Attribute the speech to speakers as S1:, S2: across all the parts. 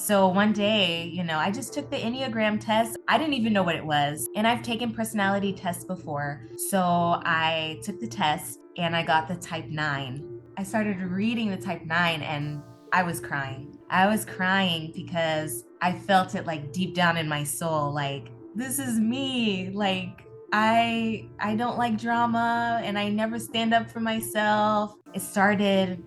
S1: So one day, I just took the Enneagram test. I didn't even know what it was. And I've taken personality tests before. So I took the test and I got the type 9. I started reading the type 9 and I was crying. I was crying because I felt it like deep down in my soul, like this is me. Like I don't like drama and I never stand up for myself. It started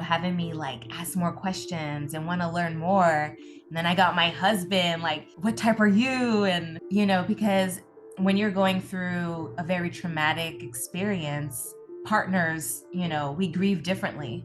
S1: having me like ask more questions and want to learn more. And then I got my husband, like, what type are you? And, because when you're going through a very traumatic experience, partners, we grieve differently.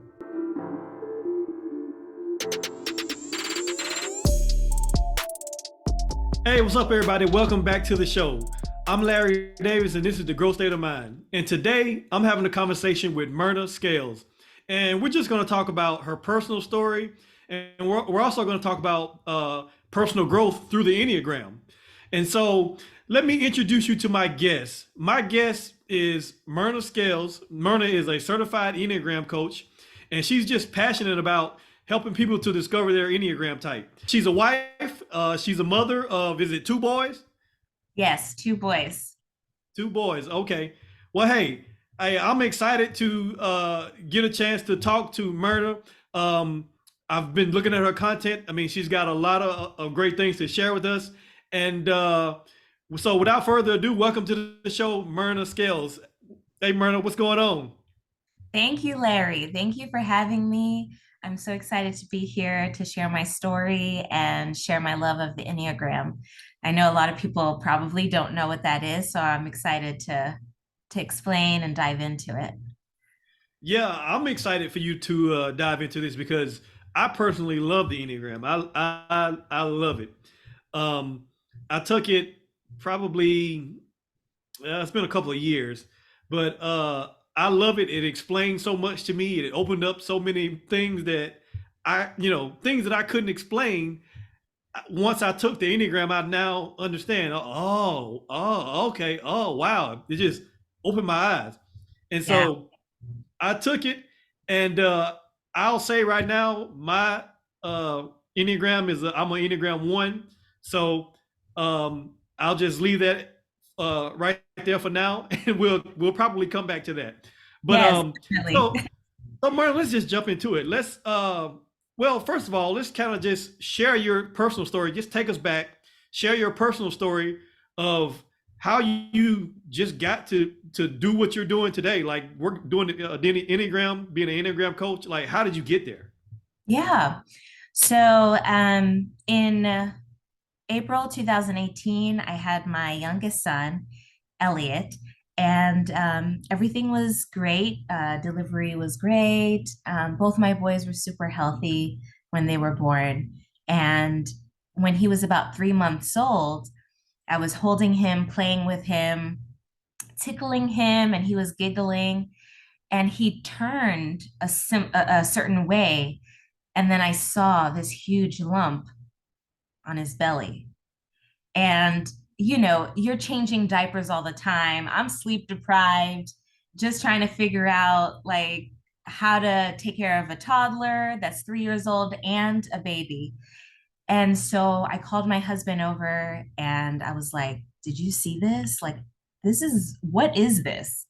S2: Hey, what's up, everybody? Welcome back to the show. I'm Larry Davis, and this is the Growth State of Mind. And today, I'm having a conversation with Myrna Scales. And we're just going to talk about her personal story. And we're also going to talk about personal growth through the Enneagram. And so, let me introduce you to my guest. My guest is Myrna Scales. Myrna is a certified Enneagram coach, and she's just passionate about helping people to discover their Enneagram type. She's a wife. She's a mother of, is it two boys?
S1: Yes, two boys.
S2: Two boys. Okay. Well, hey, I'm excited to get a chance to talk to Myrna. Um, I've been looking at her content. I mean, she's got a lot of great things to share with us. And so without further ado, welcome to the show, Myrna Scales. Hey, Myrna, what's going on?
S1: Thank you, Larry. Thank you for having me. I'm so excited to be here to share my story and share my love of the Enneagram. I know a lot of people probably don't know what that is, so I'm excited to explain and dive into it.
S2: Yeah, I'm excited for you to dive into this because I personally love the Enneagram. I love it. Um, I took it probably it's been a couple of years, but I love it. It explained so much to me. It opened up so many things that things that I couldn't explain. Once I took the Enneagram, I now understand. Okay. Oh, wow. It just opened my eyes. And
S1: Yeah.
S2: so I took it, and I'll say right now, my uh, Enneagram is I'm an Enneagram one. So I'll just leave that right there for now, and we'll probably come back to that. But
S1: Yes, definitely.
S2: so Martin, let's just jump into it. Let's well, first of all, let's kind of just share your personal story. Just take us back, share your personal story of how you just got to do what you're doing today. Like we're doing the Enneagram, being an Enneagram coach. Like, how did you get there?
S1: Yeah. So in April 2018, I had my youngest son, Elliot, and everything was great. Delivery was great. Both my boys were super healthy when they were born. And when he was about 3 months old, I was holding him, playing with him, tickling him, and he was giggling. And he turned a certain way. And then I saw this huge lump on his belly. And, you're changing diapers all the time. I'm sleep deprived, just trying to figure out like how to take care of a toddler that's 3 years old and a baby. And so I called my husband over and I was like, did you see this? Like, what is this?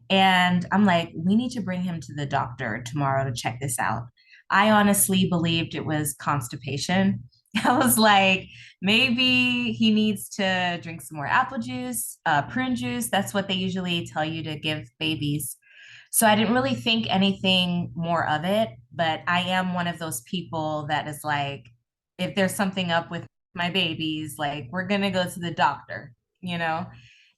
S1: And I'm like, we need to bring him to the doctor tomorrow to check this out. I honestly believed it was constipation. I was like, maybe he needs to drink some more apple juice, prune juice. That's what they usually tell you to give babies. So I didn't really think anything more of it, but I am one of those people that is like, if there's something up with my babies, like we're gonna go to the doctor, you know?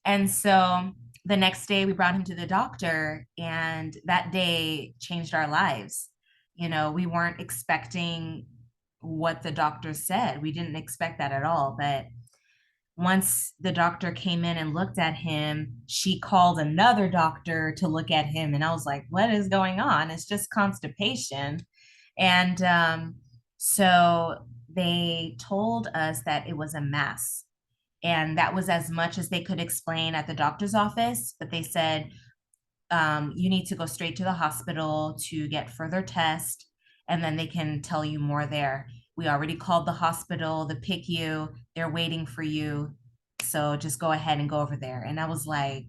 S1: And so the next day we brought him to the doctor, and that day changed our lives. We weren't expecting what the doctor said. We didn't expect that at all. But once the doctor came in and looked at him, she called another doctor to look at him. And I was like, what is going on? It's just constipation. And so they told us that it was a mass. And that was as much as they could explain at the doctor's office. But they said, you need to go straight to the hospital to get further tests, and then they can tell you more there. We already called the hospital to pick you. They're waiting for you. So just go ahead and go over there. And I was like,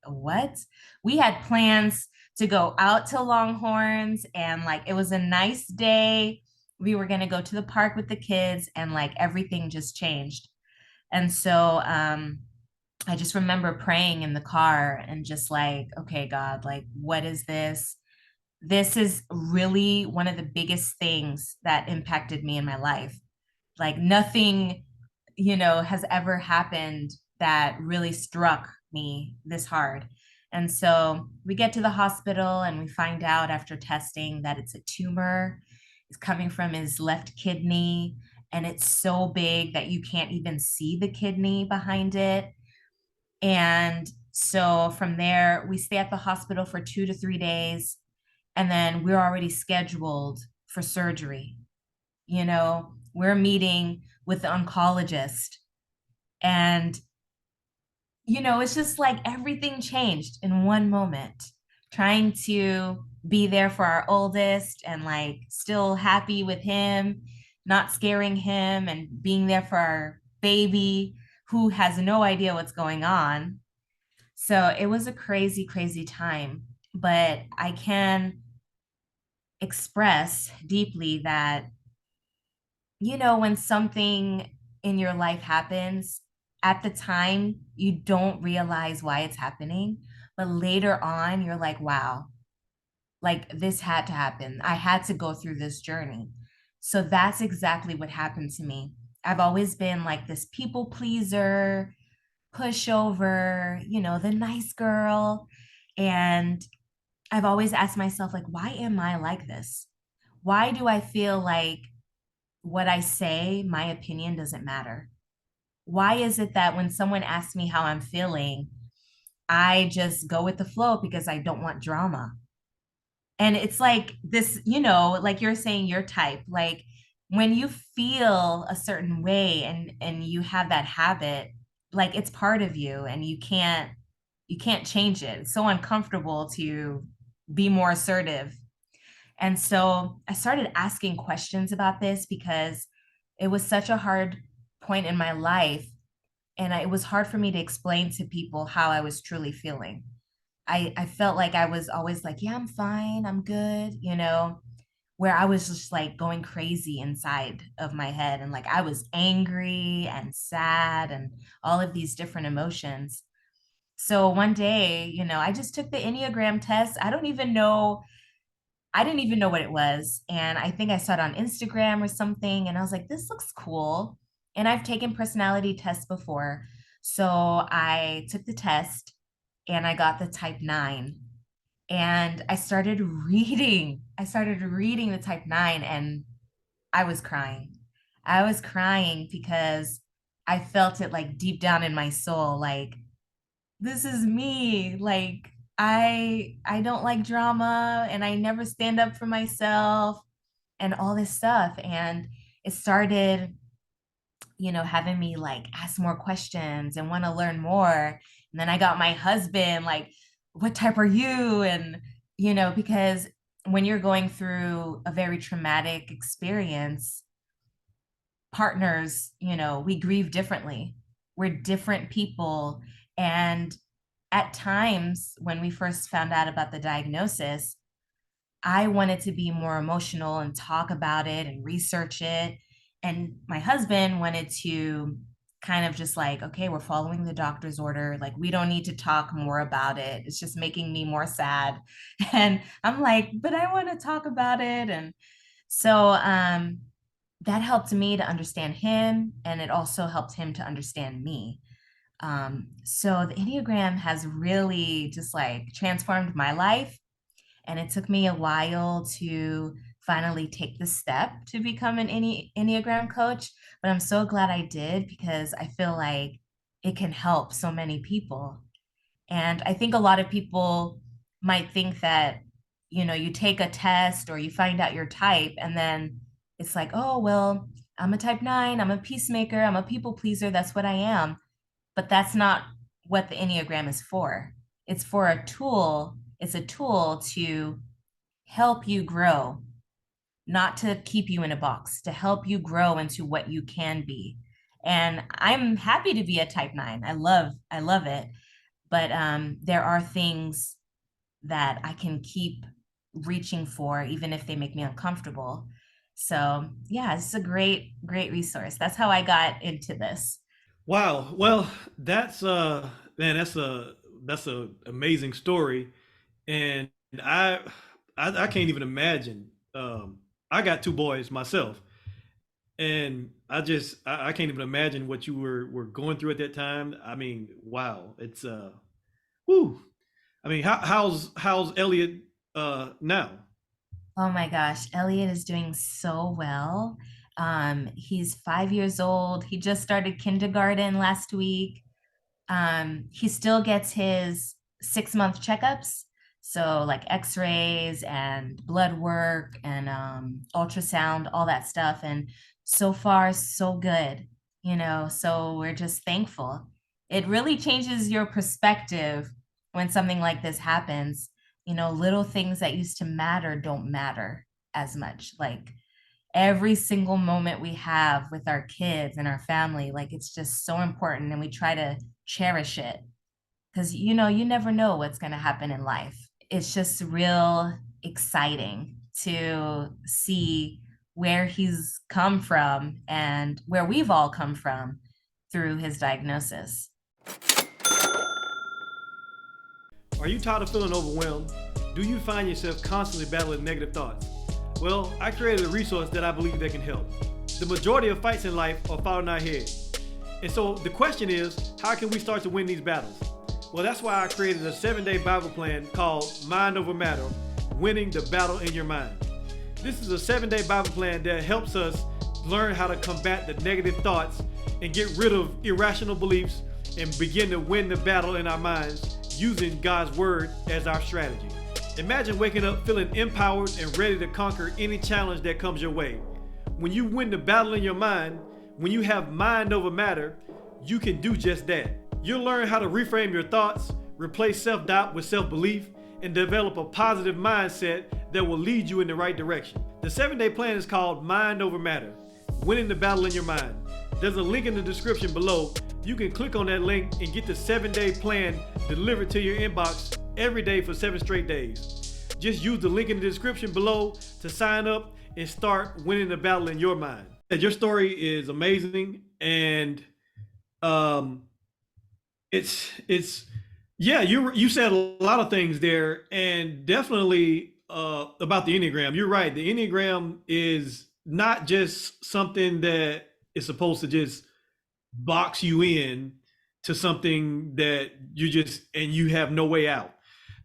S1: what? We had plans to go out to Longhorns, and like it was a nice day. We were going to go to the park with the kids, and like everything just changed. And so I just remember praying in the car and just like, okay, God, like, what is this? This is really one of the biggest things that impacted me in my life. Like, nothing, has ever happened that really struck me this hard. And so we get to the hospital and we find out after testing that it's a tumor. It's coming from his left kidney, and it's so big that you can't even see the kidney behind it. And so from there, we stay at the hospital for 2 to 3 days, and then we're already scheduled for surgery. We're meeting with the oncologist, and it's just like everything changed in one moment. Trying to be there for our oldest and like still happy with him, not scaring him, and being there for our baby who has no idea what's going on. So it was a crazy, crazy time. But I can express deeply that, when something in your life happens, at the time, you don't realize why it's happening. But later on, you're like, wow, like this had to happen. I had to go through this journey. So that's exactly what happened to me. I've always been like this people pleaser, pushover, the nice girl. And I've always asked myself, like, why am I like this? Why do I feel like what I say, my opinion doesn't matter? Why is it that when someone asks me how I'm feeling, I just go with the flow because I don't want drama? And it's like this, like you're saying your type, like when you feel a certain way and you have that habit, like it's part of you and you can't change it. It's so uncomfortable to be more assertive. And so I started asking questions about this because it was such a hard point in my life. And it was hard for me to explain to people how I was truly feeling. I felt like I was always like, yeah, I'm fine, I'm good, where I was just like going crazy inside of my head. And like I was angry and sad and all of these different emotions. So one day, I just took the Enneagram test. I didn't even know what it was. And I think I saw it on Instagram or something. And I was like, this looks cool. And I've taken personality tests before. So I took the test and I got the type 9. And I started reading. I started reading the type 9, and I was crying. I was crying because I felt it like deep down in my soul. Like, this is me. Like, I don't like drama and I never stand up for myself and all this stuff. And it started, having me like ask more questions and want to learn more. And then I got my husband, like, what type are you? And, because when you're going through a very traumatic experience, partners, we grieve differently. We're different people. And at times when we first found out about the diagnosis, I wanted to be more emotional and talk about it and research it. And my husband wanted to kind of just like, okay, we're following the doctor's order. Like, we don't need to talk more about it. It's just making me more sad. And I'm like, but I want to talk about it. And so that helped me to understand him. And it also helped him to understand me. So the Enneagram has really just like transformed my life. And it took me a while to finally take the step to become an Enneagram coach. But I'm so glad I did because I feel like it can help so many people. And I think a lot of people might think that, you take a test or you find out your type, and then it's like, oh, well, I'm a type 9, I'm a peacemaker, I'm a people pleaser, that's what I am. But that's not what the Enneagram is for. It's for a tool, it's a tool to help you grow. not to keep you in a box, to help you grow into what you can be. And I'm happy to be a type 9. I love it. But there are things that I can keep reaching for, even if they make me uncomfortable. So yeah, it's a great resource. That's how I got into this.
S2: Wow. Well, that's man, that's a amazing story, and I I can't even imagine. I got two boys myself, and I can't even imagine what you were going through at that time. I mean, wow, it's whoo. I mean, how's Elliot now?
S1: Oh my gosh, Elliot is doing so well. He's 5 years old. He just started kindergarten last week. He still gets his 6 month checkups. So, like x-rays and blood work and ultrasound, all that stuff. And so far, so good, so we're just thankful. It really changes your perspective when something like this happens. Little things that used to matter don't matter as much. Like every single moment we have with our kids and our family, like it's just so important, and we try to cherish it because you never know what's going to happen in life. It's just real exciting to see where he's come from and where we've all come from through his diagnosis.
S2: Are you tired of feeling overwhelmed? Do you find yourself constantly battling negative thoughts? Well, I created a resource that I believe that can help. The majority of fights in life are fought in our head. And so the question is, how can we start to win these battles? Well, that's why I created a 7-day Bible plan called Mind Over Matter, Winning the Battle in Your Mind. This is a 7-day Bible plan that helps us learn how to combat the negative thoughts and get rid of irrational beliefs and begin to win the battle in our minds using God's Word as our strategy. Imagine waking up feeling empowered and ready to conquer any challenge that comes your way. When you win the battle in your mind, when you have mind over matter, you can do just that. You'll learn how to reframe your thoughts, replace self-doubt with self-belief, and develop a positive mindset that will lead you in the right direction. The 7-day plan is called Mind Over Matter, Winning the Battle in Your Mind. There's a link in the description below. You can click on that link and get the 7-day plan delivered to your inbox every day for 7 straight days. Just use the link in the description below to sign up and start winning the battle in your mind. Your story is amazing, and it's yeah, you said a lot of things there, and definitely about the Enneagram. You're right. The Enneagram is not just something that is supposed to just box you in to something that you have no way out.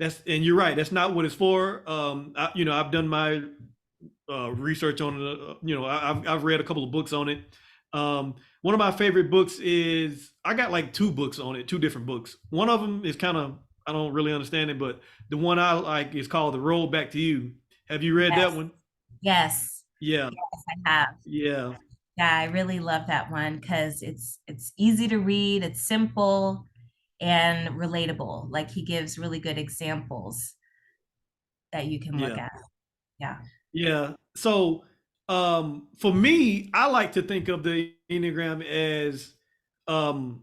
S2: And you're right. That's not what it's for. I've done my research on it. I've read a couple of books on it. One of my favorite books is, I got like 2 books on it, 2 different books. One of them is kind of, I don't really understand it, but the one I like is called The Road Back to You. Have you read that
S1: Yes,
S2: one?
S1: yes,
S2: Yeah,
S1: yes, I have.
S2: yeah,
S1: Yeah, I really love that one because it's easy to read, it's simple and relatable. Like he gives really good examples that you can look
S2: yeah,
S1: at. Yeah.
S2: yeah. So, for me, I like to think of the Enneagram as, um,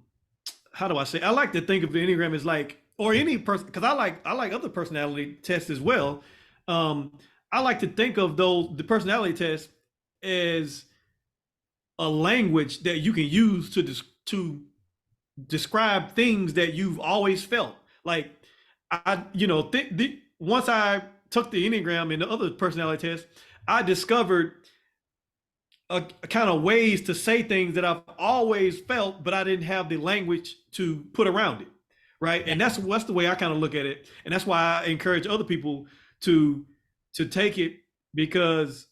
S2: how do I say? I like to think of the Enneagram as like, or any person, because I like other personality tests as well. Um, I like to think of the personality tests as a language that you can use to describe things that you've always felt. Like once I took the Enneagram and the other personality tests, I discovered a kind of ways to say things that I've always felt, but I didn't have the language to put around it, right?
S1: Yeah,
S2: And that's the way I kind of look at it, and that's why I encourage other people to take it, because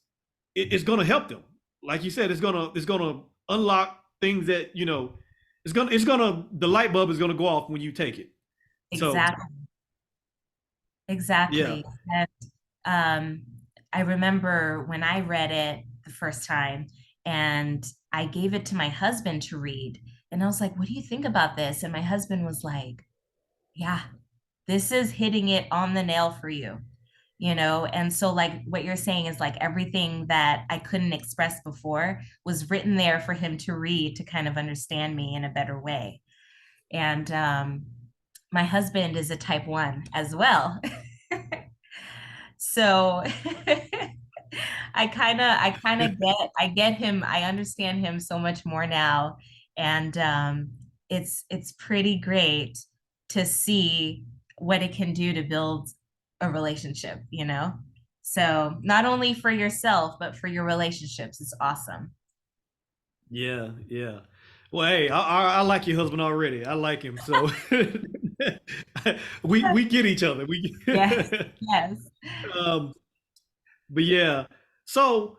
S2: it's going to help them. Like you said, it's gonna unlock things that it's gonna the light bulb is gonna go off when you take it. So
S1: exactly.
S2: yeah,
S1: Exactly. And um, I remember when I read it the first time and I gave it to my husband to read. And I was like, what do you think about this? And my husband was like, yeah, this is hitting it on the nail for you. And so like what you're saying is like everything that I couldn't express before was written there for him to read to kind of understand me in a better way. And my husband is a type 1 as well. So I get him, I understand him so much more now. And it's pretty great to see what it can do to build a relationship. So not only for yourself, but for your relationships, it's awesome.
S2: Yeah, yeah. Well, hey, I like your husband already. I like him, so we get each other. We
S1: Yes, yes.
S2: um, but yeah. So,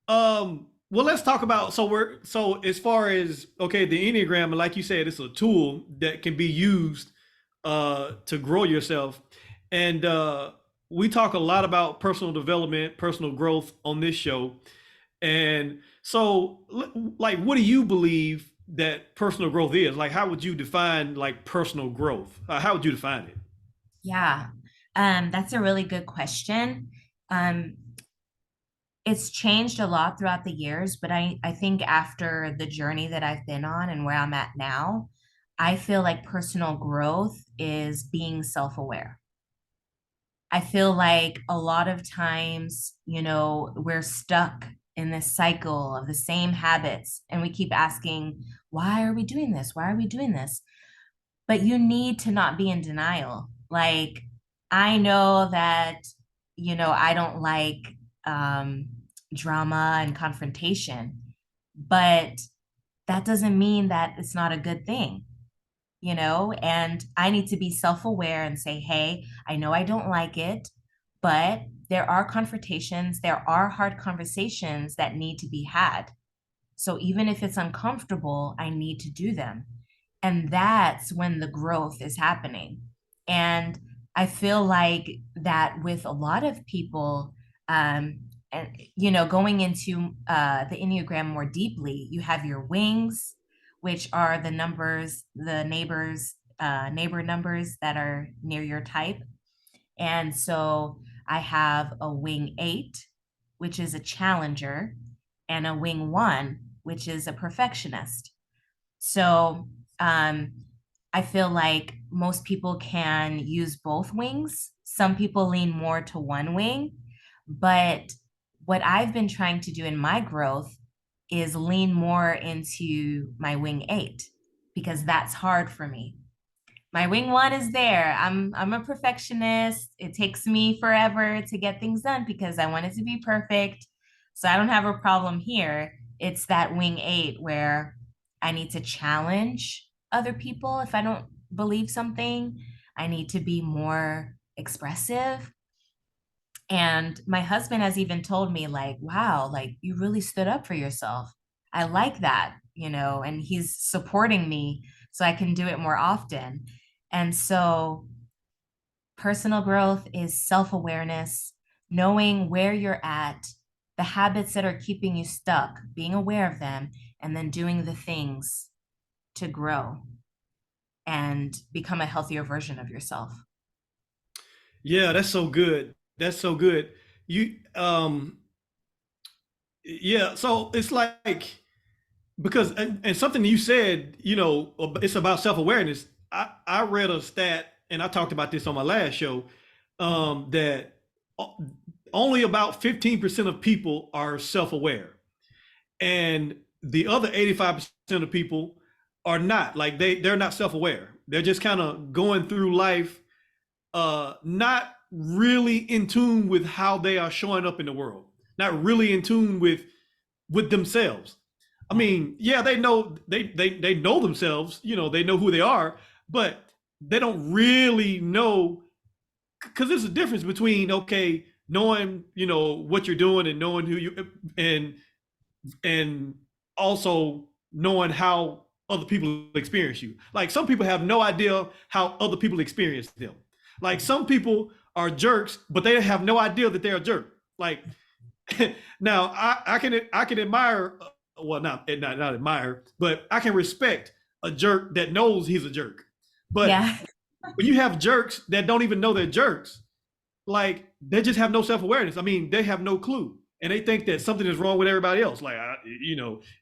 S2: well, let's talk about. So as far as okay, the Enneagram, like you said, it's a tool that can be used to grow yourself, and we talk a lot about personal development, personal growth on this show. And so, like, what do you believe that personal growth is? Like, how would you define like personal growth? How would you define it?
S1: Yeah. That's a really good question. Um, it's changed a lot throughout the years, but I think after the journey that I've been on and where I'm at now, I feel like personal growth is being self-aware. I feel like a lot of times, we're stuck in this cycle of the same habits and we keep asking, why are we doing this? Why are we doing this? But you need to not be in denial. Like, I know that, I don't like um, drama and confrontation, but that doesn't mean that it's not a good thing. And I need to be self aware and say, hey, I know I don't like it, but there are confrontations, there are hard conversations that need to be had. So even if it's uncomfortable, I need to do them. And that's when the growth is happening. And I feel like that with a lot of people, and going into the Enneagram more deeply, you have your wings, which are the numbers, the neighbor numbers that are near your type. And so I have a wing 8, which is a challenger, and a wing 1, which is a perfectionist. So um, I feel like most people can use both wings. Some people lean more to one wing. But what I've been trying to do in my growth is lean more into my wing 8 because that's hard for me. My wing 1 is there. I'm a perfectionist. It takes me forever to get things done because I want it to be perfect. So I don't have a problem here. It's that wing 8 where I need to challenge other people if I don't believe something. I need to be more expressive. And my husband has even told me, like, wow, like you really stood up for yourself. I like that, and he's supporting me so I can do it more often. And so personal growth is self awareness, knowing where you're at, the habits that are keeping you stuck, being aware of them, and then doing the things to grow and become a healthier version of yourself.
S2: Yeah, that's so good. That's so good. You yeah, so it's like because and something you said, it's about self-awareness. I read a stat and I talked about this on my last show that only about 15% of people are self-aware. And the other 85% of people are not. Like they're not self-aware. They're just kind of going through life not really in tune with how they are showing up in the world, not really in tune with themselves. I
S1: Yeah.
S2: mean, yeah, they know themselves, they know who they are, but they don't really know because there's a difference between okay, knowing what you're doing and knowing who you and also knowing how other people experience you. Like some people have no idea how other people experience them. Like some people are jerks, but they have no idea that they're a jerk. Like now, I can admire, well, not admire, but I can respect a jerk that knows he's a jerk. But
S1: Yeah.
S2: when you have jerks that don't even know they're jerks, like they just have no self awareness. I mean, they have no clue, and they think that something is wrong with everybody else. Like,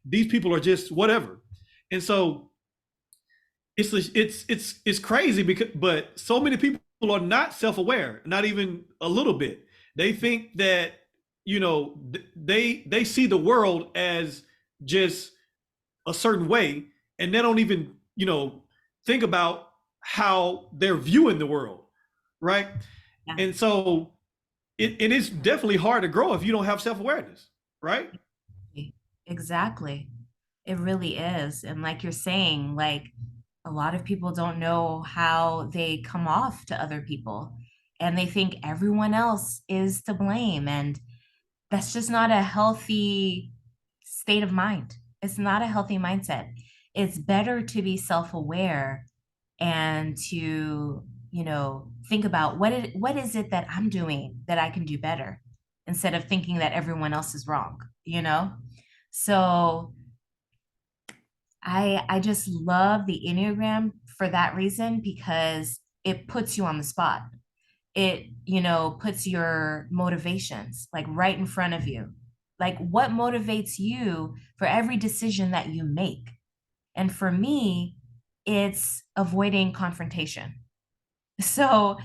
S2: these people are just whatever, and so it's crazy because, but so many people are not self aware, not even a little bit. They think that they see the world as just a certain way, and they don't even think about how they're viewing the world, right?
S1: Yeah.
S2: And so it is definitely hard to grow if you don't have self-awareness, right?
S1: Exactly. It really is. And like you're saying, like a lot of people don't know how they come off to other people and they think everyone else is to blame. And that's just not a healthy state of mind. It's not a healthy mindset. It's better to be self-aware and to, think about what is it that I'm doing that I can do better instead of thinking that everyone else is wrong. So I just love the Enneagram for that reason because it puts you on the spot. It, puts your motivations like right in front of you. Like what motivates you for every decision that you make. And for me, it's avoiding confrontation. So,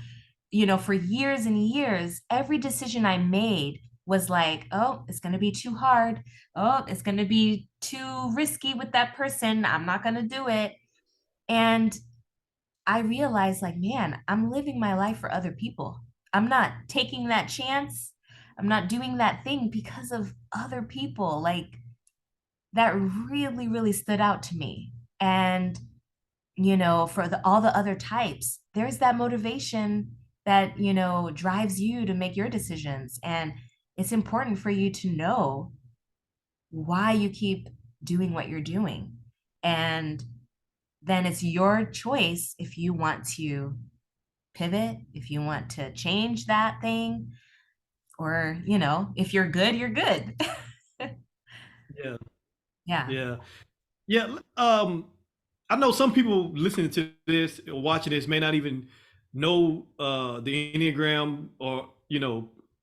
S1: for years and years, every decision I made was like, oh, it's going to be too hard. Oh, it's going to be too risky with that person. I'm not going to do it. And I realized, like, man, I'm living my life for other people. I'm not taking that chance. I'm not doing that thing because of other people. Like, that really, really stood out to me. And for all the other types, there's that motivation that, drives you to make your decisions. And it's important for you to know why you keep doing what you're doing. And then it's your choice if you want to pivot, if you want to change that thing, or, if you're good, you're good.
S2: Yeah,
S1: Yeah.
S2: yeah, yeah. I know some people listening to this or watching this may not even know the Enneagram, or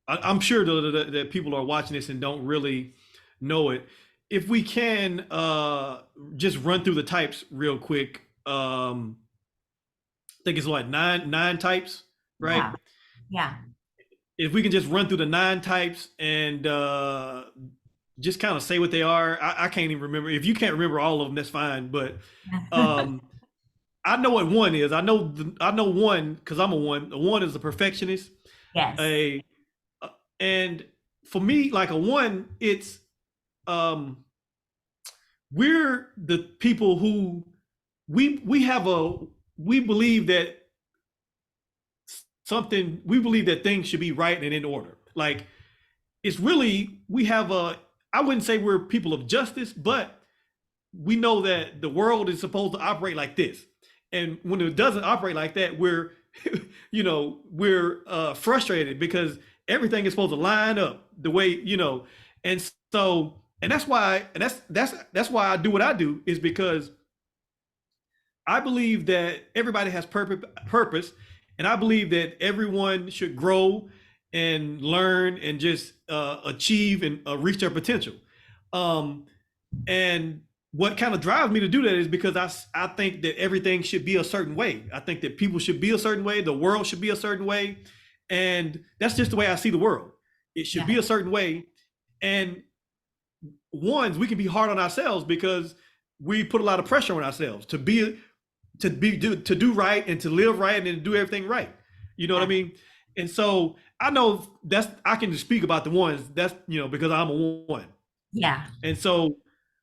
S2: I'm sure that people are watching this and don't really know it. If we can just run through the types real quick. I think it's like nine types, right?
S1: Yeah. Yeah.
S2: If we can just run through the nine types and just kind of say what they are. I can't even remember. If you can't remember all of them, that's fine. But um, I know what one is. I know one because I'm a one. A one is a perfectionist.
S1: Yes.
S2: A and for me, like a one, it's um, we're the people who we have a we believe that we believe that things should be right and in order. Like it's really we have a I wouldn't say we're people of justice, but we know that the world is supposed to operate like this. And when it doesn't operate like that, we're we're frustrated because everything is supposed to line up the way, and so and that's why I do what I do, is because I believe that everybody has purpose, and I believe that everyone should grow and learn and just achieve and reach their potential. Um, and what kind of drives me to do that is because I think that everything should be a certain way. I think that people should be a certain way. The world should be a certain way. And that's just the way I see the world. It should be
S1: Yeah.
S2: a certain way. And ones, we can be hard on ourselves because we put a lot of pressure on ourselves to do right and to live right and to do everything right. You know what I
S1: Yeah.
S2: mean? And so I know that's I can just speak about the ones that's because I'm a one.
S1: Yeah.
S2: And so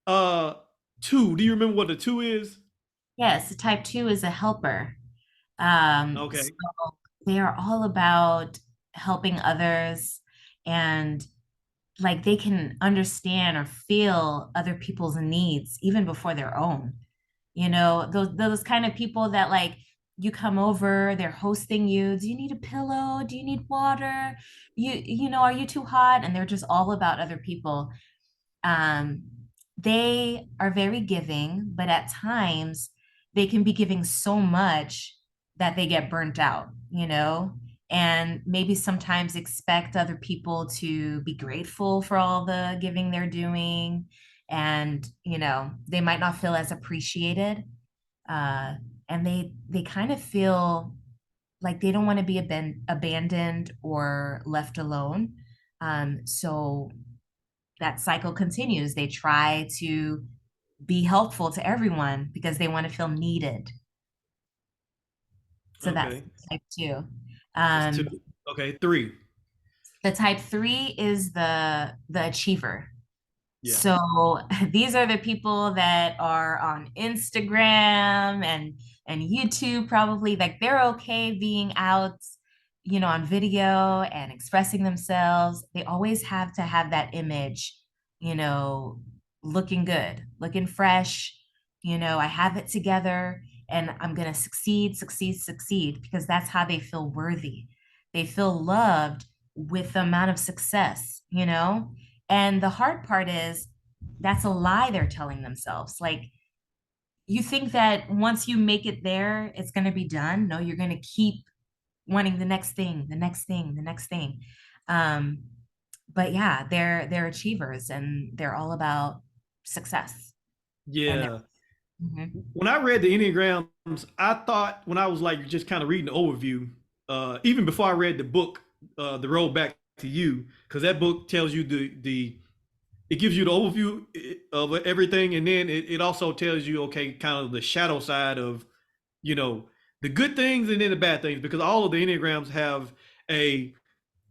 S2: uh two, do you remember what the two is?
S1: Yes. Type two is a helper. So
S2: Okay.
S1: they are all about helping others and like they can understand or feel other people's needs even before their own. Those kind of people that like you come over, they're hosting you. Do you need a pillow? Do you need water? Are you too hot? And they're just all about other people. Um, they are very giving, but at times they can be giving so much that they get burnt out. and maybe sometimes expect other people to be grateful for all the giving they're doing. And, they might not feel as appreciated. Uh, and they kind of feel like they don't want to be abandoned or left alone. So that cycle continues. They try to be helpful to everyone because they want to feel needed. So that's
S2: Okay.
S1: type two.
S2: That's two.
S1: Um,
S2: Okay. Three.
S1: the type three is the achiever.
S2: Yeah.
S1: So these are the people that are on Instagram and YouTube probably, like they're okay being out, on video and expressing themselves. They always have to have that image, you know, looking good, looking fresh, I have it together and I'm going to succeed, succeed, succeed because that's how they feel worthy. They feel loved with the amount of success. And the hard part is that's a lie they're telling themselves. Like, you think that once you make it there, it's going to be done. No, you're going to keep wanting the next thing, the next thing, the next thing. Um, but yeah, they're achievers and they're all about success. And
S2: Yeah.
S1: mhm,
S2: When I read the Enneagrams, I thought when I was like just kind of reading the overview, even before I read the book, The Road Back to You, because that book tells you the it gives you the overview of everything, and then it also tells you, okay, kind of the shadow side of, you know, the good things and then the bad things, because all of the Enneagrams have a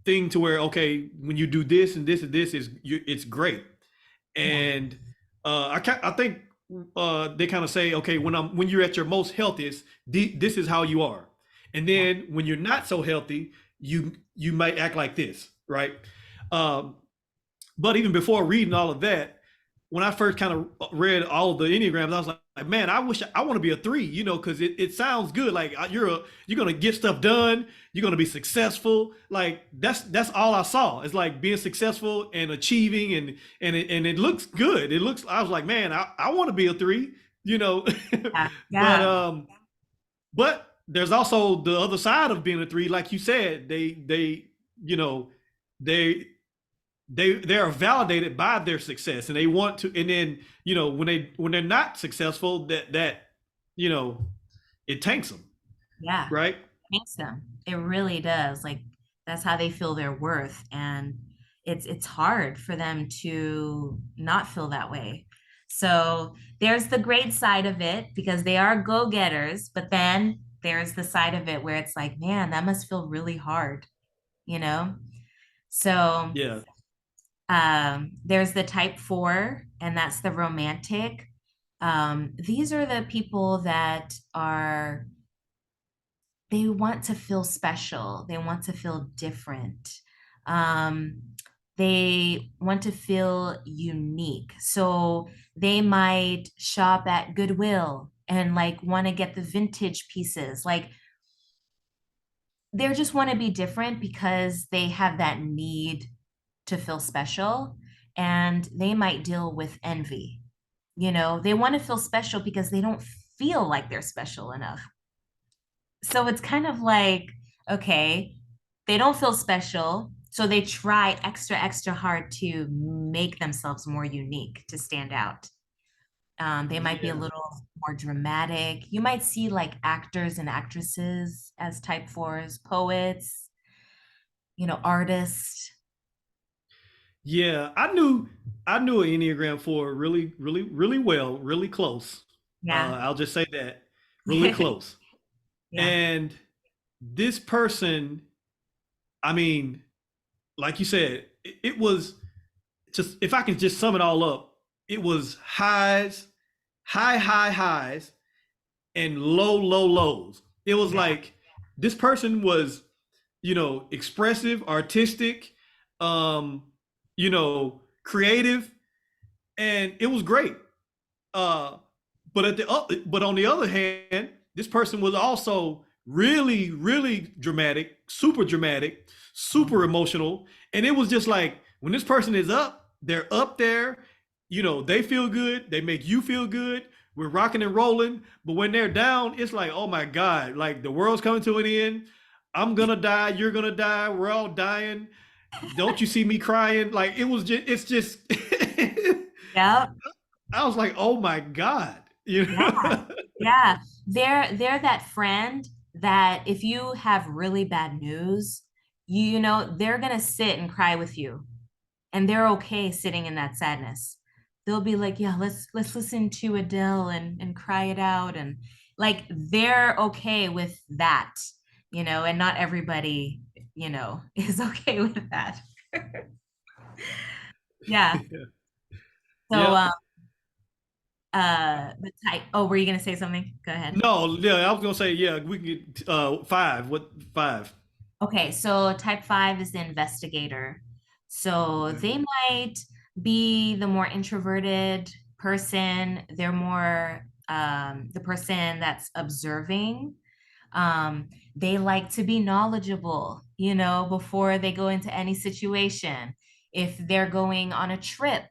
S2: thing to where, okay, when you do this and this and this it's great.
S1: yeah,
S2: And I think they kind of say, okay, when you're at your most healthiest, this is how you are, and
S1: yeah,
S2: then when you're not so healthy, you might act like this, right? Um, but even before reading all of that, when I first kind of read all of the Enneagrams, I was like, man, I want to be a three, because it sounds good. Like you're gonna get stuff done, you're gonna be successful. Like that's all I saw. It's like being successful and achieving, and it looks good. It looks. I was like, man, I want to be a three.
S1: yeah,
S2: but
S1: yeah,
S2: but there's also the other side of being a three, like you said. You know they they're validated by their success, and they want to, and then when they're not successful, that you know it tanks them,
S1: yeah.
S2: right?
S1: Makes them. It really does. Like that's how they feel their worth. And it's hard for them to not feel that way. So there's the great side of it because they are go-getters, but then there's the side of it where it's like, man, that must feel really hard, you know? So
S2: Yeah.
S1: there's the type four, and that's the romantic. These are the people that are they want to feel special. They want to feel different. Um, they want to feel unique. So they might shop at Goodwill and like want to get the vintage pieces. Like they just want to be different because they have that need to feel special and they might deal with envy. They want to feel special because they don't feel like they're special enough. So it's kind of like, okay, they don't feel special. So they try extra, extra hard to make themselves more unique to stand out. They might be a
S2: Yeah.
S1: little more dramatic. You might see like actors and actresses as type fours, poets, artists.
S2: Yeah, I knew an Enneagram 4 really, really, really well, really close.
S1: Yeah.
S2: I'll just say that, really close.
S1: Yeah.
S2: And this person, I mean, like you said, it was just, if I can just sum it all up, it was highs, and low lows. It was
S1: Yeah.
S2: like this person was, expressive, artistic, creative, and it was great. Uh, but on the other hand, this person was also really, really dramatic, super
S1: Mhm.
S2: emotional, and it was just like when this person is up, they're up there. They feel good. They make you feel good. We're rocking and rolling. But when they're down, it's like, oh my god, like the world's coming to an end. I'm gonna die, you're gonna die, we're all dying. Don't you see me crying? Like it was just, it's just.
S1: Yep.
S2: I was like, oh my god, you
S1: Yeah.
S2: know.
S1: Yeah. They're that friend that if you have really bad news, they're gonna sit and cry with you, and they're okay sitting in that sadness. They'll be like, yeah, let's listen to Adele and cry it out, and like they're okay with that, and not everybody, is okay with that. Yeah. So
S2: Yep.
S1: the type, oh, were you gonna say something? Go ahead.
S2: No, yeah, I was gonna say, yeah, we can get five. What five?
S1: Okay, so type five is the investigator. So
S2: Okay.
S1: they might be the more introverted person. They're more the person that's observing. They like to be knowledgeable, before they go into any situation. If they're going on a trip,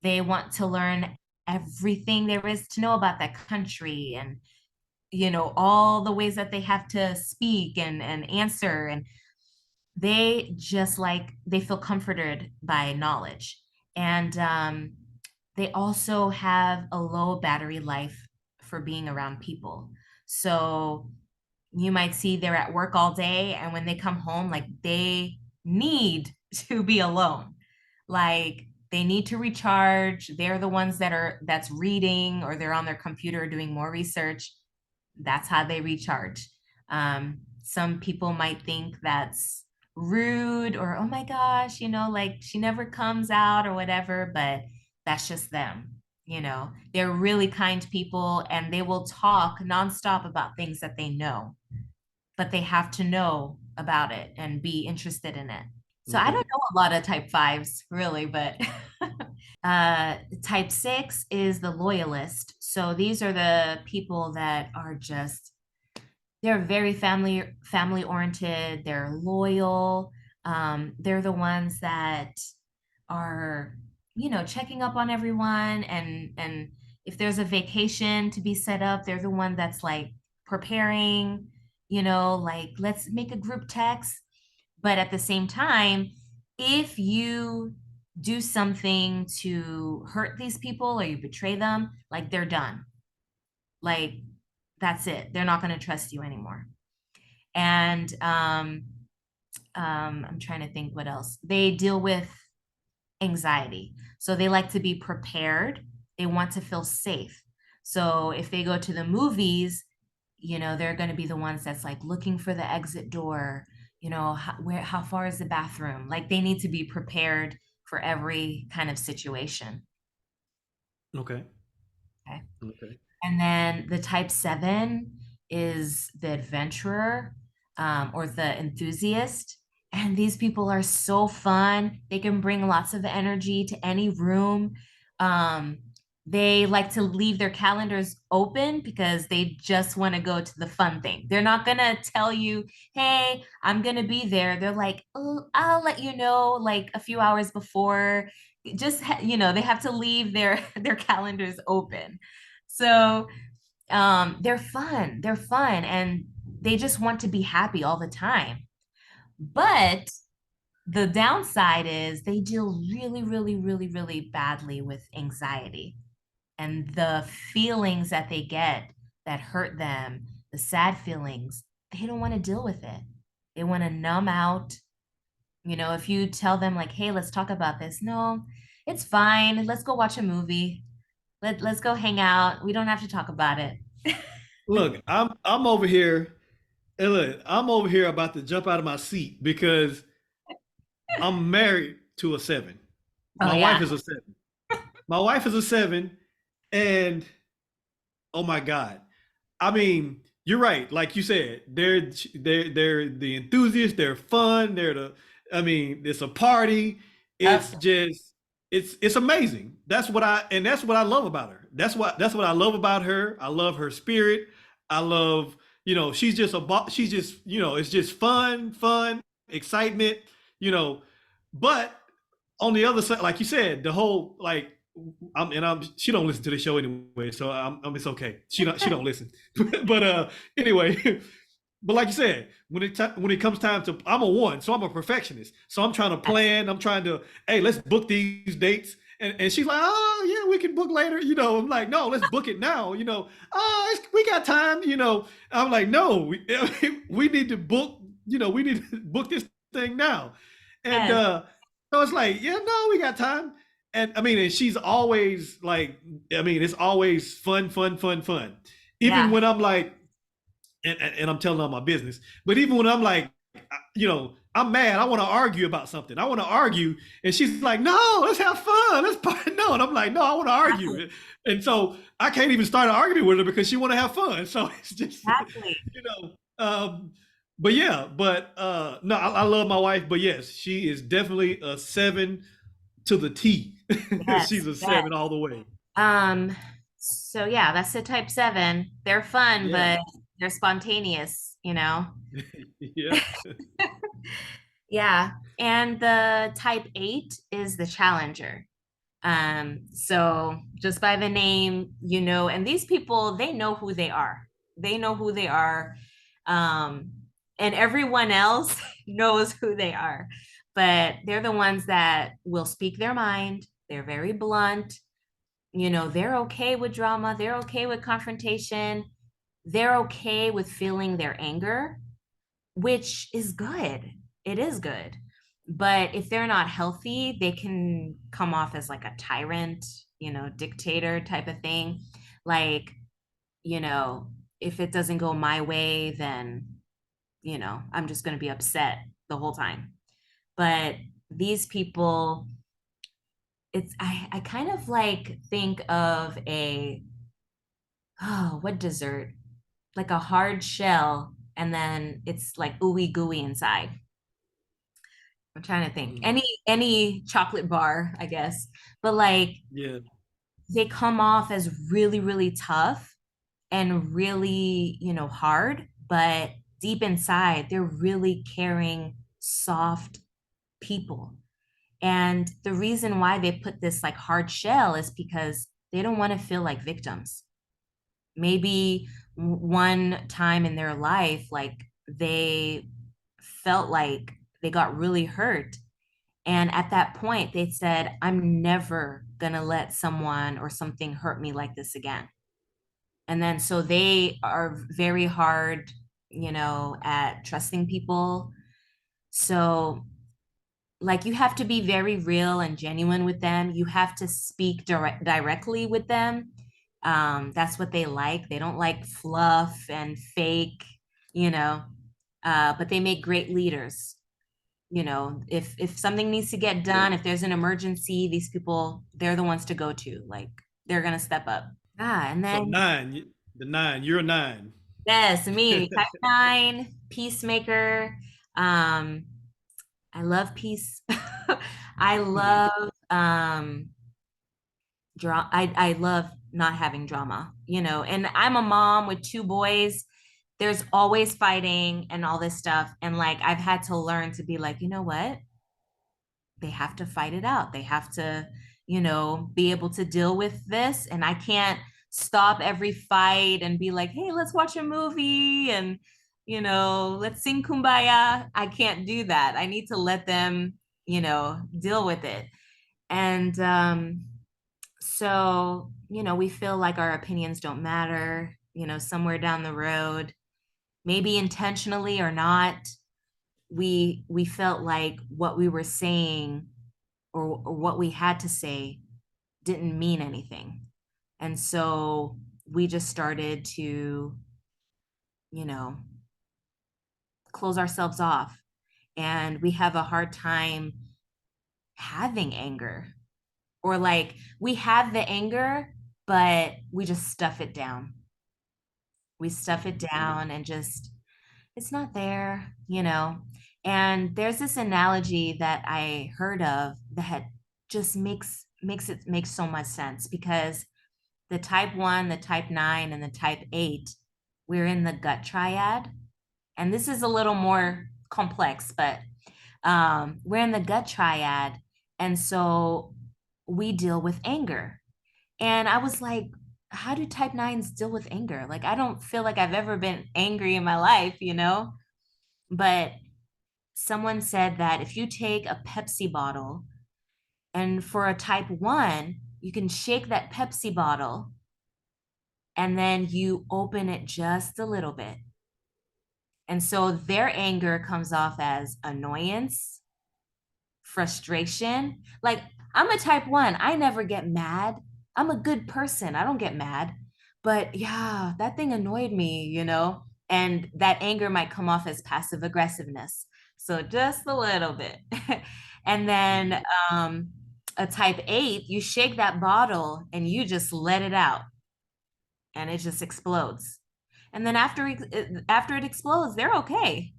S1: they want to learn everything there is to know about that country, and all the ways that they have to speak and answer, and they feel comforted by knowledge. And they also have a low battery life for being around people. So you might see they're at work all day, and when they come home, like they need to be alone. Like they need to recharge. They're the ones that's reading, or they're on their computer doing more research. That's how they recharge. Some people might think that's rude, or, oh my gosh, like she never comes out or whatever, but that's just them. They're really kind people, and they will talk nonstop about things that they know, but they have to know about it and be interested in it. So I don't
S2: Okay.
S1: know a lot of type fives really, but type six is the loyalist. So these are the people that are just, they're very family oriented. They're loyal. They're the ones that are, checking up on everyone, and if there's a vacation to be set up, they're the one that's like preparing, like let's make a group text. But at the same time, if you do something to hurt these people or you betray them, like they're done. Like that's it. They're not going to trust you anymore. And I'm trying to think what else. They deal with anxiety. So they like to be prepared. They want to feel safe. So if they go to the movies, they're going to be the ones that's like looking for the exit door, how far is the bathroom? Like they need to be prepared for every kind of situation.
S2: Okay.
S1: Okay.
S2: Okay.
S1: And then the type seven is the adventurer, or the enthusiast. And these people are so fun. They can bring lots of energy to any room. Um, they like to leave their calendars open because they just want to go to the fun thing. They're not going to tell you, hey, I'm going to be there. They're like, oh, I'll let you know like a few hours before. They have to leave their calendars open. So they're fun, and they just want to be happy all the time. But the downside is they deal really, really, really, really badly with anxiety, and the feelings that they get that hurt them, the sad feelings, they don't want to deal with it. They want to numb out. If you tell them like, hey, let's talk about this, no, it's fine, let's go watch a movie. Let's go hang out, we don't have to talk about it.
S2: Look, I'm over here. And look, I'm over here about to jump out of my seat because I'm married to a seven.
S1: Oh
S2: My wife
S1: yeah.
S2: is a seven. My wife is a seven, and oh my god, I mean, you're right. Like you said, they're the enthusiasts. They're fun. They're the. I mean, it's a party. It's
S1: Yep.
S2: just it's amazing. That's what I love about her. That's what I love about her. I love her spirit. I love she's just she's just it's just fun, excitement. You know, but on the other side, like you said, the whole like I'm she don't listen to the show anyway, so it's okay. She don't listen. But anyway, but like you said, when it comes time to, I'm a one, so I'm a perfectionist. So I'm trying to
S1: Yes.
S2: plan. I'm trying to, hey, let's book these dates. And she's like, oh yeah, we can book later. I'm like, no, let's book it now. We got time. I'm like, no, we need to book. We need to book this thing now. And
S1: Yes.
S2: so it's like, yeah, no, we got time. And I mean, and she's always like, I mean, it's always fun, fun, fun, fun. Even
S1: Yeah.
S2: when I'm like, and I'm telling all my business. But even when I'm like, I'm mad, I want to argue about something. I want to argue, and she's like, "No, let's have fun. Let's party." No, and I'm like, "No, I want to
S1: Exactly.
S2: argue." And so I can't even start an argument with her because she want to have fun. So it's just,
S1: Exactly.
S2: you know. But yeah, but no, I love my wife, but yes, she is definitely a seven to the T.
S1: Yes.
S2: She's a
S1: Yes.
S2: seven all the way.
S1: Um, so yeah, that's the type seven. They're fun,
S2: Yeah,
S1: but they're spontaneous.
S2: yeah.
S1: Yeah. And the type eight is the challenger. So just by the name, and these people, they know who they are. They know who they are. Um, and everyone else knows who they are. But they're the ones that will speak their mind. They're very blunt. They're okay with drama. They're okay with confrontation. They're okay with feeling their anger, which is good. It is good. But if they're not healthy, they can come off as like a tyrant, dictator type of thing. Like, you know, if it doesn't go my way, then, I'm just going to be upset the whole time. But these people, I kind of like think of what dessert? Like a hard shell, and then it's like ooey gooey inside. I'm trying to think.
S2: Mm,
S1: Any chocolate bar, I guess. But like
S2: yeah.
S1: they come off as really, really tough and really, hard, but deep inside, they're really caring, soft people. And the reason why they put this like hard shell is because they don't want to feel like victims. Maybe one time in their life, like they felt like they got really hurt. And at that point, they said, I'm never going to let someone or something hurt me like this again. And then so they are very hard, at trusting people. So, like, you have to be very real and genuine with them. You have to speak directly with them. That's what they like. They don't like fluff and fake, you know, but they make great leaders. If something needs to get done, if there's an emergency, these people, they're the ones to go to. Like, they're gonna step up. And
S2: So
S1: then
S2: nine, the nine, you're a nine.
S1: yes, me, type nine, peacemaker. Um, I love peace. I love I love not having drama, and I'm a mom with two boys. There's always fighting and all this stuff. And like I've had to learn to be like, you know what? They have to fight it out. They have to, be able to deal with this. And I can't stop every fight and be like, hey, let's watch a movie and, let's sing Kumbaya. I can't do that. I need to let them, deal with it. And so, we feel like our opinions don't matter, somewhere down the road, maybe intentionally or not, we felt like what we were saying or what we had to say didn't mean anything. And so we just started to, you know, close ourselves off. And we have a hard time having anger, or like we have the anger, but we just stuff it down. We stuff it down and just, it's not there. And there's this analogy that I heard of that just makes so much sense, because the type 1, the type 9, and the type 8, we're in the gut triad. And this is a little more complex, but we're in the gut triad. And so we deal with anger. And I was like, how do type nines deal with anger? Like, I don't feel like I've ever been angry in my life. But someone said that if you take a Pepsi bottle and for a type one, you can shake that Pepsi bottle and then you open it just a little bit. And so their anger comes off as annoyance, frustration. Like, I'm a type one. I never get mad. I'm a good person. I don't get mad. But yeah, that thing annoyed me. And that anger might come off as passive aggressiveness. So just a little bit. And then um, a type eight, you shake that bottle and you just let it out and it just explodes. And then after it explodes, they're okay.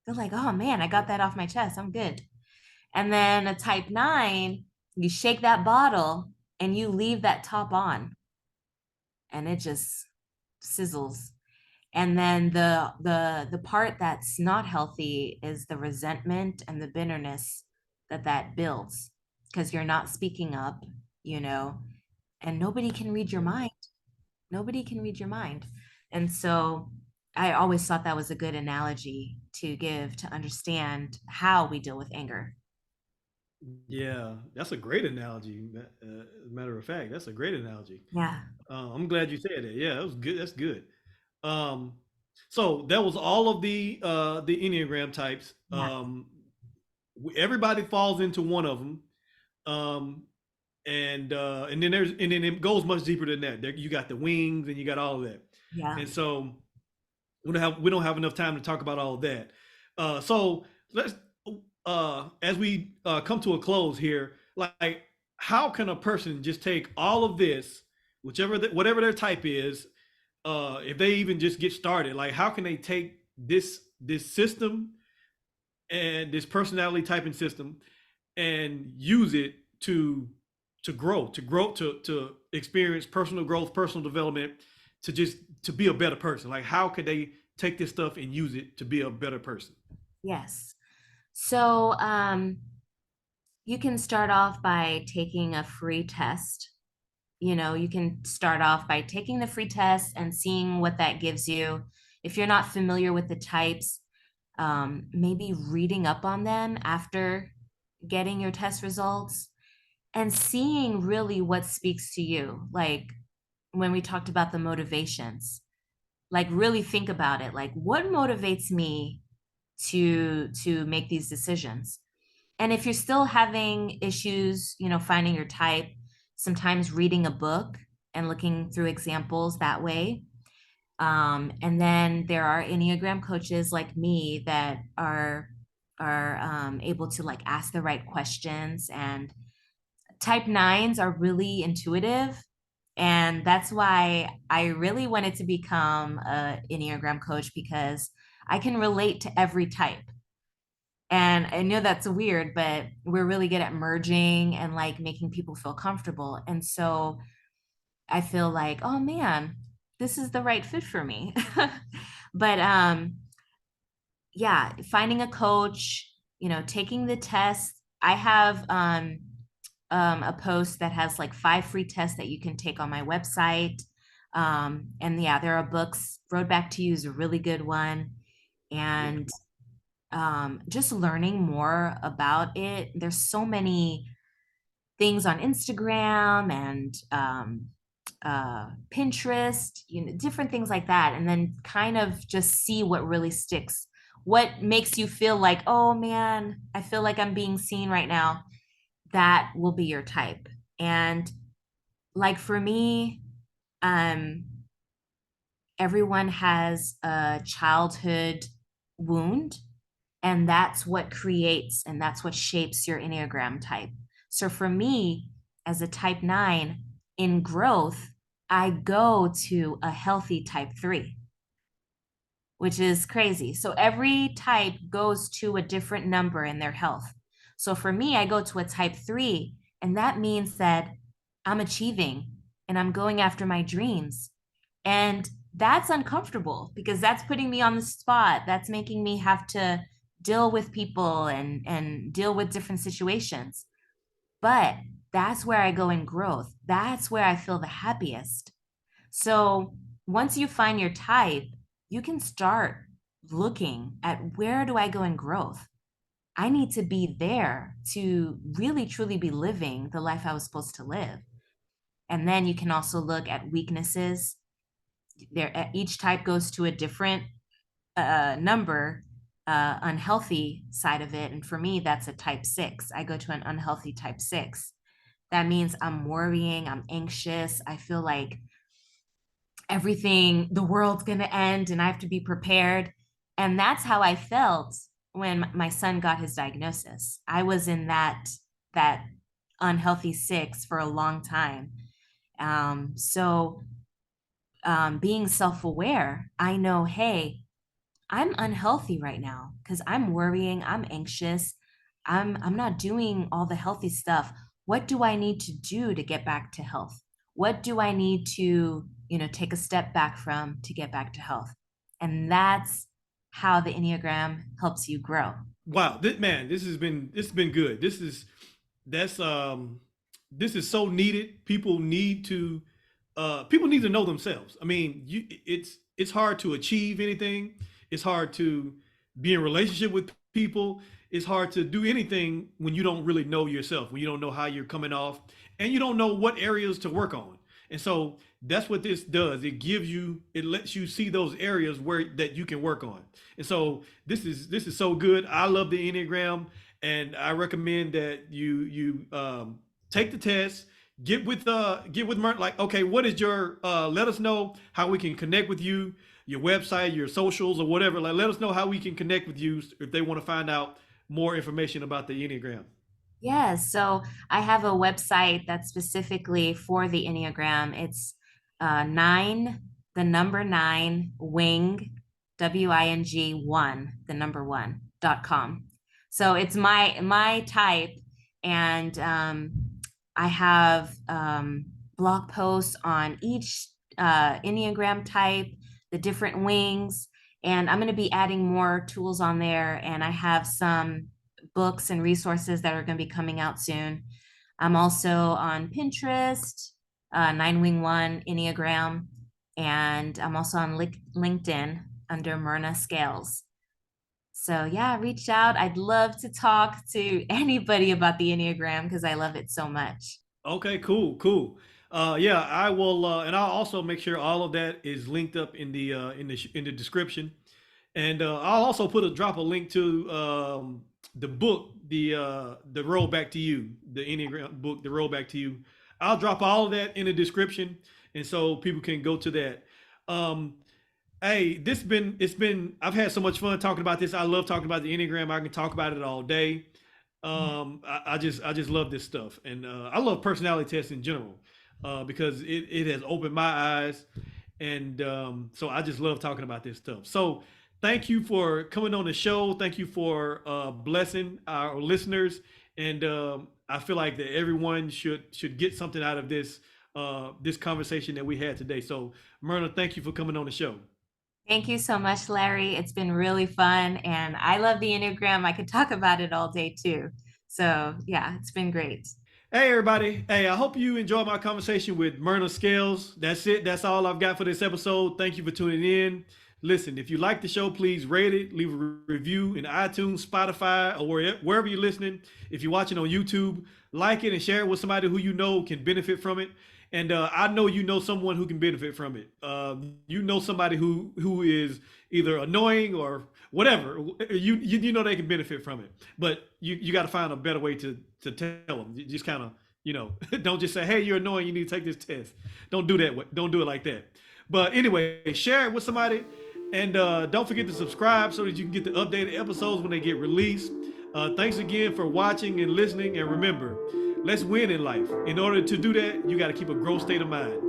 S1: They're like, oh man, I got that off my chest. I'm good. And then a type nine, you shake that bottle and you leave that top on and it just sizzles. And then the part that's not healthy is the resentment and the bitterness that builds because you're not speaking up, you know, and nobody can read your
S2: Yeah.
S1: mind. Nobody can read your mind. And so I always thought that was a good analogy to give to understand how we deal with anger.
S2: Yeah, that's a great analogy. As a matter of fact, that's a great analogy.
S1: Yeah.
S2: I'm glad you said that. Yeah, that was good. That's good. Um, so that was all of the Enneagram types.
S1: Yeah.
S2: Everybody falls into one of them. Um, and then it goes much deeper than that. There, you got the wings and you got all of that.
S1: Yeah.
S2: And so we don't have enough time to talk about all of that. So let's as we come to a close here, like how can a person just take all of this, whatever their type is, if they even just get started, like how can they take this system and this personality typing system and use it to experience personal growth, personal development, to be a better person. Like how could they take this stuff and use it to be a better person?
S1: Yes. So you can start off by taking a free test. You can start off by taking the free test and seeing what that gives you. If you're not familiar with the types, maybe reading up on them after getting your test results and seeing really what speaks to you. Like when we talked about the motivations, like really think about it. Like what motivates me to make these decisions? And if you're still having issues, finding your type, sometimes reading a book and looking through examples that way. And then there are Enneagram coaches like me that are able to like ask the right questions. And type nines are really intuitive. And that's why I really wanted to become a Enneagram coach because I can relate to every type. And I know that's weird, but we're really good at merging and like making people feel comfortable. And so I feel like, oh man, this is the right fit for me. But yeah, finding a coach, taking the test. I have a post that has like 5 free tests that you can take on my website. And yeah, there are books. Road Back to You is a really good one.
S2: Yeah.
S1: And just learning more about it. There's so many things on Instagram and Pinterest, different things like that, and then kind of just see what really sticks. What makes you feel like, oh man, I feel like I'm being seen right now. That will be your type. And like for me, um, everyone has a childhood wound, and that's what creates and that's what shapes your Enneagram type. So for me, as a type nine in growth, I go to a healthy type three, which is crazy. So every type goes to a different number in their health. So for me, I go to a type three, and that means that I'm achieving and I'm going after my dreams. And that's uncomfortable because that's putting me on the spot. That's making me have to deal with people and deal with different situations. But that's where I go in growth. That's where I feel the happiest. So once you find your type, you can start looking at where do I go in growth? I need to be there to really truly be living the life I was supposed to live. And then you can also look at weaknesses. There, each type goes to a different number, unhealthy side of it. And for me, that's a type 6. I go to an unhealthy type 6. That means I'm worrying, I'm anxious. I feel like everything, the world's going to end and I have to be prepared. And that's how I felt when my son got his diagnosis. I was in that unhealthy 6 for a long time. Being self-aware, I know, hey, I'm unhealthy right now because I'm worrying, I'm anxious, I'm not doing all the healthy stuff. What do I need to do to get back to health? What do I need to, take a step back from to get back to health? And that's how the Enneagram helps you grow.
S2: Wow, man, this has been good. That's this is so needed. People need to know themselves. I mean, it's hard to achieve anything. It's hard to be in relationship with people. It's hard to do anything when you don't really know yourself, when you don't know how you're coming off, and you don't know what areas to work on. And so that's what this does. It lets you see those areas where that you can work on. And so this is so good. I love the Enneagram, and I recommend that you take the test. Get with Mert. Like, okay, what is your? Let us know how we can connect with you, your website, your socials, or whatever. Like, let us know how we can connect with you if they want to find out more information about the Enneagram.
S1: Yes. So I have a website that's specifically for the Enneagram. It's nine, the number nine, wing, WING one, the number one.com. So it's my type, and I have blog posts on each Enneagram type, the different wings, and I'm going to be adding more tools on there. And I have some books and resources that are going to be coming out soon. I'm also on Pinterest, Nine Wing One Enneagram, and I'm also on LinkedIn under Myrna Scales. So yeah, reach out. I'd love to talk to anybody about the Enneagram because I love it so much.
S2: Okay, cool, cool. Yeah, I will, and I'll also make sure all of that is linked up in the description. And I'll also drop a link to the book, the Road Back to You, the Enneagram book, the Road Back to You. I'll drop all of that in the description, and so people can go to that. Um, Hey, it's been I've had so much fun talking about this. I love talking about the Enneagram. I can talk about it all day. I just love this stuff, and I love personality tests in general because it has opened my eyes, and so I just love talking about this stuff. So thank you for coming on the show. Thank you for blessing our listeners, and I feel like that everyone should get something out of this conversation that we had today. So Myrna, thank you for coming on the show.
S1: Thank you so much, Larry. It's been really fun, and I love the Enneagram. I could talk about it all day too. So yeah, it's been great.
S2: Hey everybody. Hey, I hope you enjoyed my conversation with Myrna Scales. That's it. That's all I've got for this episode. Thank you for tuning in. Listen, if you like the show, please rate it, leave a review in iTunes, Spotify, or wherever you're listening. If you're watching on YouTube, like it and share it with somebody who you know can benefit from it. And I know you know someone who can benefit from it. You know somebody who is either annoying or whatever. You know they can benefit from it. But you got to find a better way to tell them. You just kind of don't just say, hey, you're annoying, you need to take this test. Don't do that. Don't do it like that. But anyway, share it with somebody, and don't forget to subscribe so that you can get the updated episodes when they get released. Thanks again for watching and listening, and remember, let's win in life. In order to do that, you got to keep a growth state of mind.